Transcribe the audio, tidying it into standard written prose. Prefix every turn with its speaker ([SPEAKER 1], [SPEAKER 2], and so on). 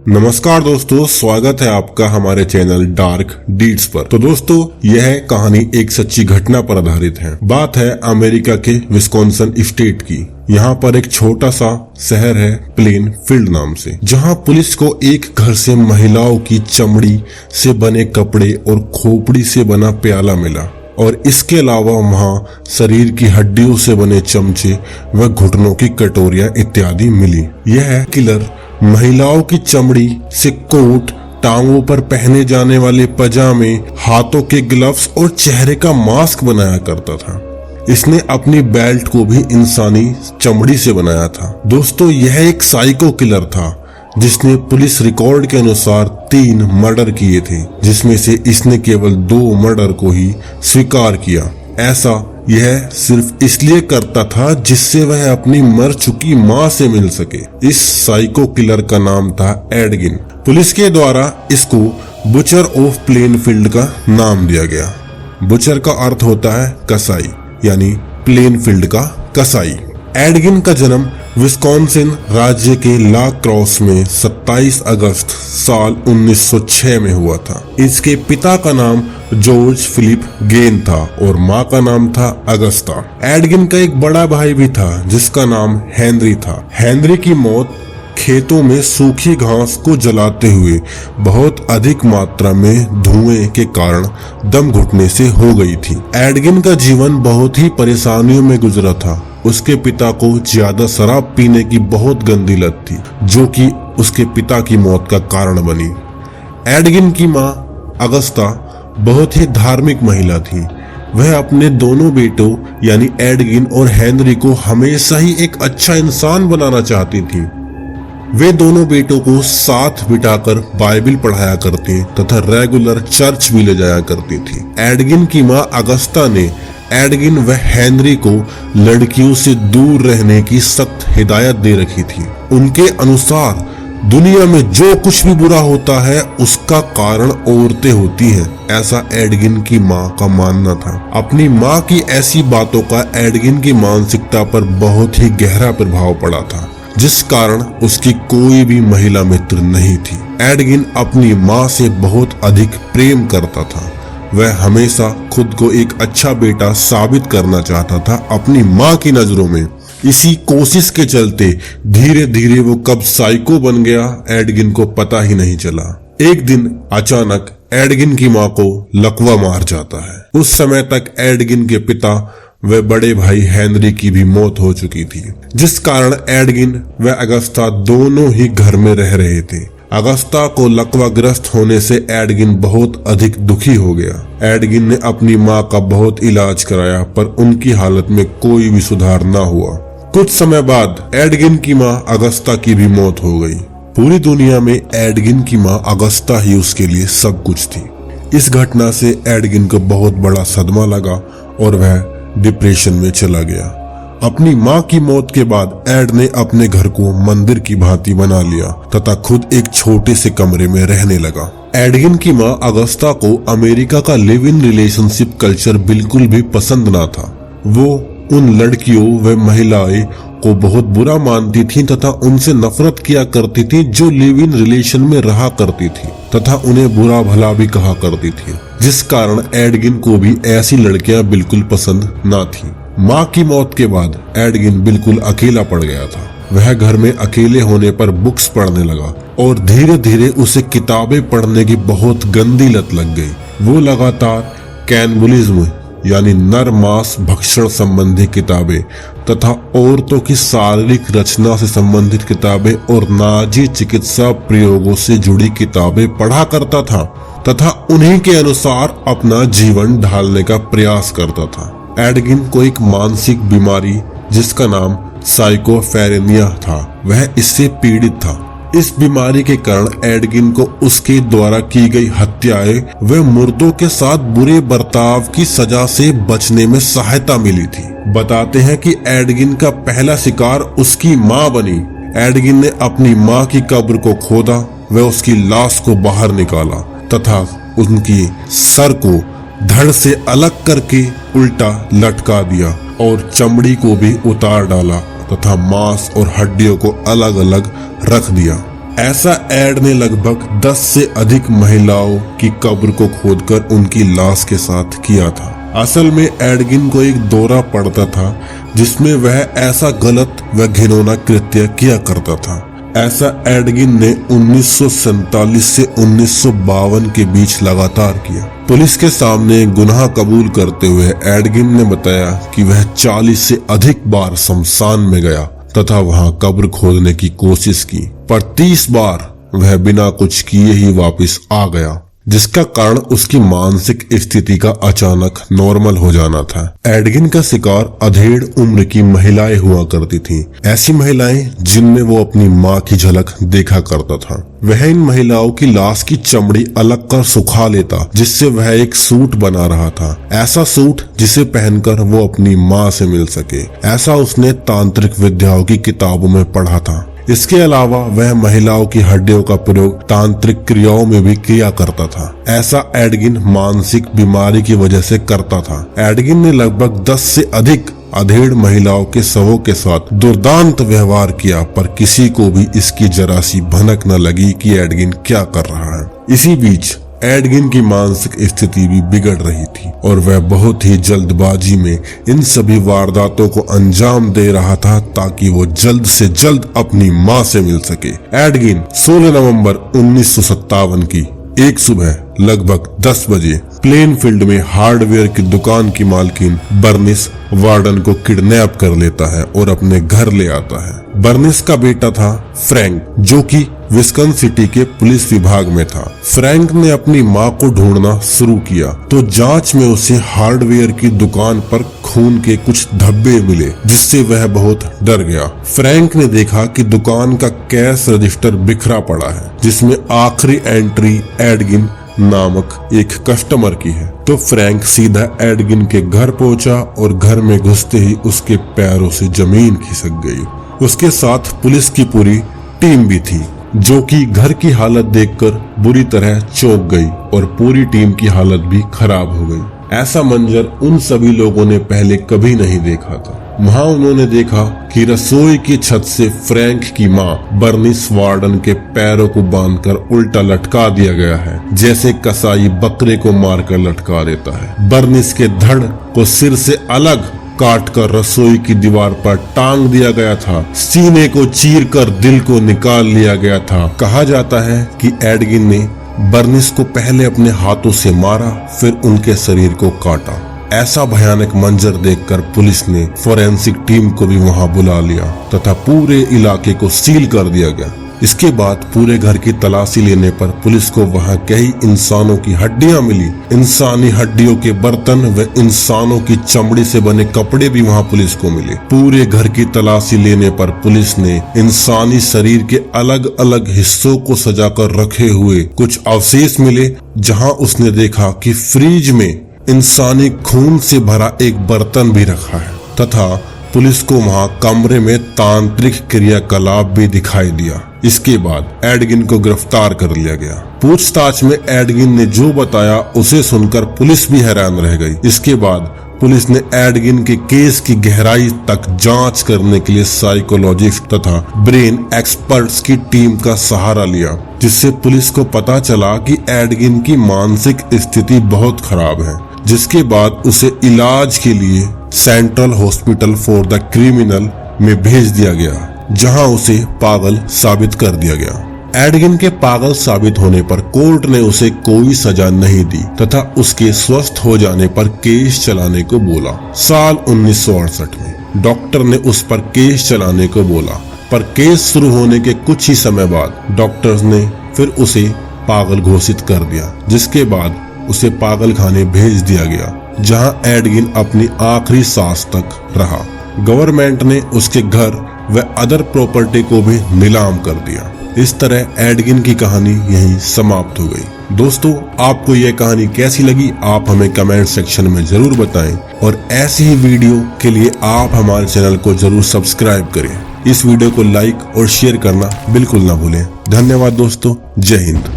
[SPEAKER 1] नमस्कार दोस्तों, स्वागत है आपका हमारे चैनल डार्क डीड्स पर। तो दोस्तों, यह कहानी एक सच्ची घटना पर आधारित है। बात है अमेरिका के विस्कॉन्सिन स्टेट की। यहाँ पर एक छोटा सा शहर है प्लेनफील्ड नाम से, जहाँ पुलिस को एक घर से महिलाओं की चमड़ी से बने कपड़े और खोपड़ी से बना प्याला मिला और इसके अलावा वहाँ शरीर की हड्डियों से बने चमचे व घुटनों की कटोरियां इत्यादि मिली। यह किलर महिलाओं की चमड़ी से कोट, टांगों पर पहने जाने वाले पजामे, हाथों के ग्लव्स और चेहरे का मास्क बनाया करता था। इसने अपनी बेल्ट को भी इंसानी चमड़ी से बनाया था। दोस्तों, यह एक साइको किलर था जिसने पुलिस रिकॉर्ड के अनुसार 3 मर्डर किए थे, जिसमें से इसने केवल 2 मर्डर को ही स्वीकार किया। ऐसा यह सिर्फ इसलिए करता था जिससे वह अपनी मर चुकी मां से मिल सके। इस साइको किलर का नाम था एडगिन। पुलिस के द्वारा इसको बुचर ऑफ प्लेनफील्ड का नाम दिया गया। बुचर का अर्थ होता है कसाई, यानी प्लेनफील्ड का कसाई। एडगिन का जन्म विस्कॉन्सिन राज्य के ला क्रॉस में 27 अगस्त साल 1906 में हुआ था। इसके पिता का नाम जॉर्ज फिलिप गेन था और माँ का नाम था अगस्ता। एडगिन का एक बड़ा भाई भी था जिसका नाम हेनरी था। हेनरी की मौत खेतों में सूखी घास को जलाते हुए बहुत अधिक मात्रा में धुएं के कारण दम घुटने से हो गई थी। एडगिन का जीवन बहुत ही परेशानियों में गुजरा था। उसके पिता को ज्यादा शराब पीने की बहुत गंदी लत थी, जो कि उसके पिता की मौत का कारण बनी। एडगिन की मां अगस्ता बहुत ही धार्मिक महिला थी। वह अपने दोनों बेटों यानी एडगिन और हेनरी को हमेशा ही एक अच्छा इंसान बनाना चाहती थी। वे दोनों बेटों को साथ बिठाकर बाइबल पढ़ाया करती तथा रेगुलर चर्च भी ले जाया करती थी। एडगिन की मां अगस्ता ने एडगिन व हेनरी को लड़कियों से दूर रहने की सख्त हिदायत दे रखी थी। उनके अनुसार दुनिया में जो कुछ भी बुरा होता है उसका कारण औरतें होती हैं, ऐसा एडगिन की मां का मानना था। अपनी मां की ऐसी बातों का एडगिन की मानसिकता पर बहुत ही गहरा प्रभाव पड़ा था, जिस कारण उसकी कोई भी महिला मित्र नहीं थी। एडगिन अपनी मां से बहुत अधिक प्रेम करता था। वह हमेशा खुद को एक अच्छा बेटा साबित करना चाहता था अपनी मां की नजरों में। इसी कोशिश के चलते धीरे धीरे वो कब साइको बन गया, एडगिन को पता ही नहीं चला। एक दिन अचानक एडगिन की मां को लकवा मार जाता है। उस समय तक एडगिन के पिता व बड़े भाई हेनरी की भी मौत हो चुकी थी, जिस कारण एडगिन व अगस्ता दोनों ही घर में रह रहे थे। अगस्ता को लकवाग्रस्त होने से एडगिन बहुत अधिक दुखी हो गया। एडगिन ने अपनी मां का बहुत इलाज कराया, पर उनकी हालत में कोई भी सुधार न हुआ। कुछ समय बाद एडगिन की मां अगस्ता की भी मौत हो गई। पूरी दुनिया में एडगिन की मां अगस्ता ही उसके लिए सब कुछ थी। इस घटना से एडगिन को बहुत बड़ा सदमा लगा और वह डिप्रेशन में चला गया। अपनी मां की मौत के बाद एड ने अपने घर को मंदिर की भांति बना लिया तथा खुद एक छोटे से कमरे में रहने लगा। एडगिन की मां अगस्ता को अमेरिका का लिव इन रिलेशनशिप कल्चर बिल्कुल भी पसंद ना था। वो उन लड़कियों व महिलाएं को बहुत बुरा मानती थी तथा उनसे नफरत किया करती थी जो लिव इन रिलेशन में रहा करती थी तथा उन्हें बुरा भला भी कहा करती थी, जिस कारण एडगिन को भी ऐसी लड़कियां बिल्कुल पसंद ना थी। मां की मौत के बाद एडगिन बिल्कुल अकेला पड़ गया था। वह घर में अकेले होने पर बुक्स पढ़ने लगा और धीरे धीरे उसे किताबें पढ़ने की बहुत गंदी लत लग गई। वो लगातार कैनबलिज्म यानी नर मांस भक्षण संबंधी किताबें तथा औरतों की शारीरिक रचना से संबंधित किताबें और नाजी चिकित्सा प्रयोगों से जुड़ी किताबें पढ़ा करता था तथा उन्हीं के अनुसार अपना जीवन ढालने का प्रयास करता था। एडगिन को एक मानसिक बीमारी जिसका नाम साइकोफेरेनिया था, वह इससे पीड़ित था। इस बीमारी के कारण एडगिन को उसके द्वारा की गई हत्याएं व मुर्दों के साथ बुरे बर्ताव की सजा से बचने में सहायता मिली थी। बताते हैं कि एडगिन का पहला शिकार उसकी मां बनी। एडगिन ने अपनी मां की कब्र को खोदा व उसकी लाश को बाहर निकाला तथा उनकी सर को धड़ से अलग करके उल्टा लटका दिया और चमड़ी को भी उतार डाला तथा मांस और हड्डियों को अलग अलग रख दिया। ऐसा एड ने लगभग 10 से अधिक महिलाओं की कब्र को खोदकर उनकी लाश के साथ किया था। असल में एडगिन को एक दौरा पड़ता था जिसमें वह ऐसा गलत व घिनौना कृत्य किया करता था। ऐसा एडगिन ने 1947 से 1952 के बीच लगातार किया। पुलिस के सामने गुनाह कबूल करते हुए एडगिन ने बताया कि वह 40 से अधिक बार शमशान में गया तथा वहां कब्र खोदने की कोशिश की, पर 30 बार वह बिना कुछ किए ही वापस आ गया, जिसका कारण उसकी मानसिक स्थिति का अचानक नॉर्मल हो जाना था। एडगिन का शिकार अधेड़ उम्र की महिलाएं हुआ करती थीं। ऐसी महिलाएं जिनमें वो अपनी माँ की झलक देखा करता था। वह इन महिलाओं की लाश की चमड़ी अलग कर सुखा लेता, जिससे वह एक सूट बना रहा था। ऐसा सूट जिसे पहनकर वो अपनी माँ से मिल सके। ऐसा उसने तांत्रिक विद्याओं की किताबों में पढ़ा था। इसके अलावा वह महिलाओं की हड्डियों का प्रयोग तांत्रिक क्रियाओं में भी किया करता था। ऐसा एडगिन मानसिक बीमारी की वजह से करता था। एडगिन ने लगभग 10 से अधिक अधेड़ महिलाओं के शवों के साथ दुर्दांत व्यवहार किया, पर किसी को भी इसकी जरा सी भनक न लगी कि एडगिन क्या कर रहा है। इसी बीच एडगिन की मानसिक स्थिति भी बिगड़ रही थी और वह बहुत ही जल्दबाजी में इन सभी वारदातों को अंजाम दे रहा था ताकि वो जल्द से जल्द अपनी माँ से मिल सके। एडगिन 16 नवंबर 1957 की एक सुबह लगभग 10 बजे प्लेनफील्ड में हार्डवेयर की दुकान की मालकिन बर्निस वार्डन को किडनैप कर लेता है और अपने घर ले आता है। बर्निस का बेटा था फ्रैंक, जो कि विस्कॉन्सिन सिटी के पुलिस विभाग में था। फ्रैंक ने अपनी माँ को ढूंढना शुरू किया तो जांच में उसे हार्डवेयर की दुकान पर खून के कुछ धब्बे मिले, जिससे वह बहुत डर गया। फ्रैंक ने देखा कि दुकान का कैश रजिस्टर बिखरा पड़ा है, जिसमें आखिरी एंट्री एडगिन नामक एक कस्टमर की है। तो फ्रैंक सीधा एडगिन के घर पहुंचा और घर में घुसते ही उसके पैरों से जमीन खिसक गई। उसके साथ पुलिस की पूरी टीम भी थी, जो कि घर की हालत देखकर बुरी तरह चौंक गई और पूरी टीम की हालत भी खराब हो गई। ऐसा मंजर उन सभी लोगों ने पहले कभी नहीं देखा था। वहाँ उन्होंने देखा कि रसोई की छत से फ्रैंक की माँ बर्निस वार्डन के पैरों को बांधकर उल्टा लटका दिया गया है, जैसे कसाई बकरे को मारकर लटका देता है। बर्निस के धड़ को सिर से अलग काट कर रसोई की दीवार पर टांग दिया गया था। सीने को चीरकर दिल को निकाल लिया गया था। कहा जाता है कि एडगिन ने बर्निस को पहले अपने हाथों से मारा, फिर उनके शरीर को काटा। ऐसा भयानक मंजर देखकर पुलिस ने फोरेंसिक टीम को भी वहां बुला लिया तथा पूरे इलाके को सील कर दिया गया। इसके बाद पूरे घर की तलाशी लेने पर पुलिस को वहां कई इंसानों की हड्डियां मिली। इंसानी हड्डियों के बर्तन व इंसानों की चमड़ी से बने कपड़े भी वहां पुलिस को मिले। पूरे घर की तलाशी लेने पर पुलिस ने इंसानी शरीर के अलग अलग हिस्सों को सजाकर रखे हुए कुछ अवशेष मिले, जहां उसने देखा कि फ्रिज में इंसानी खून से भरा एक बर्तन भी रखा है तथा पुलिस को वहां कमरे में तांत्रिक क्रियाकलाप भी दिखाई दिया। इसके बाद एडगिन को गिरफ्तार कर लिया गया। पूछताछ में एडगिन ने जो बताया उसे सुनकर पुलिस भी हैरान रह गई। इसके बाद पुलिस ने एडगिन के केस की गहराई तक जांच करने के लिए साइकोलॉजिस्ट तथा ब्रेन एक्सपर्ट्स की टीम का सहारा लिया, जिससे पुलिस को पता चला कि एडगिन की मानसिक स्थिति बहुत खराब है, जिसके बाद उसे इलाज के लिए central hospital for the criminal में भेज दिया गया, जहां उसे पागल साबित कर दिया गया। एडगिन के पागल साबित होने पर कोर्ट ने उसे कोई सजा नहीं दी तथा उसके स्वस्थ हो जाने पर केस चलाने को बोला। साल 1968 में डॉक्टर ने उस पर केस चलाने को बोला, पर केस शुरू होने के कुछ ही समय बाद डॉक्टर्स ने फिर उसे पागल घोषित कर दिया, जिसके बाद उसे पागल खाने भेज दिया गया, जहां एडगिन अपनी आखिरी सांस तक रहा। गवर्नमेंट ने उसके घर व अदर प्रॉपर्टी को भी नीलाम कर दिया। इस तरह एडगिन की कहानी यहीं समाप्त हो गई। दोस्तों, आपको यह कहानी कैसी लगी आप हमें कमेंट सेक्शन में जरूर बताएं और ऐसी ही वीडियो के लिए आप हमारे चैनल को जरूर सब्सक्राइब करें। इस वीडियो को लाइक और शेयर करना बिल्कुल ना भूलें। धन्यवाद दोस्तों, जय हिंद।